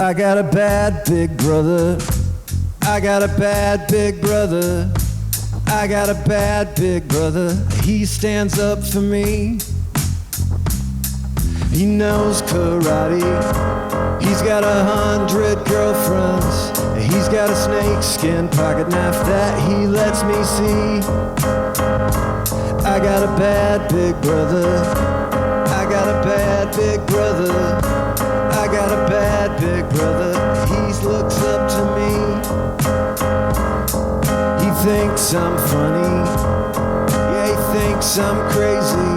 I got a bad big brother. I got a bad big brother. I got a bad big brother. He stands up for me. He knows karate. He's got 100 girlfriends. He's got a snakeskin pocket knife that he lets me see. I got a bad big brother. I got a bad big brother. I got a bad big brother. He looks up to me. He thinks I'm funny. Yeah, he thinks I'm crazy.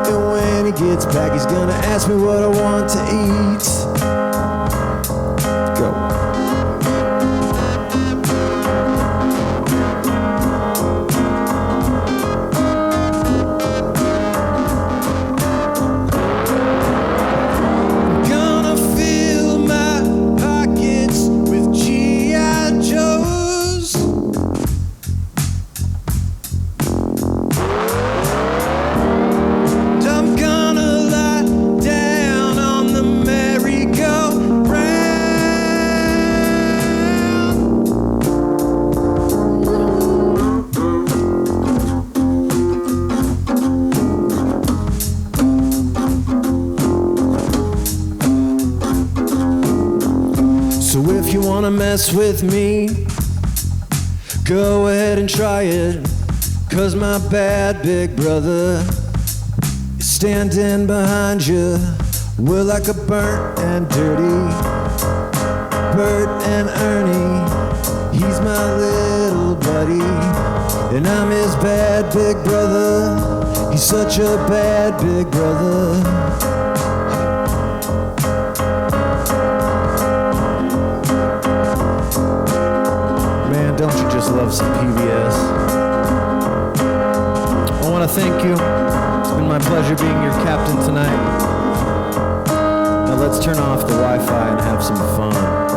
And when he gets back, he's gonna ask me what I want to eat. Go. Mess with me, go ahead and try it, 'cause my bad big brother is standing behind you. We're like a burnt and dirty Bert and Ernie. He's my little buddy, and I'm his bad big brother. He's such a bad big brother. Don't you just love some PBS? I want to thank you. It's been my pleasure being your captain tonight. Now let's turn off the Wi-Fi and have some fun.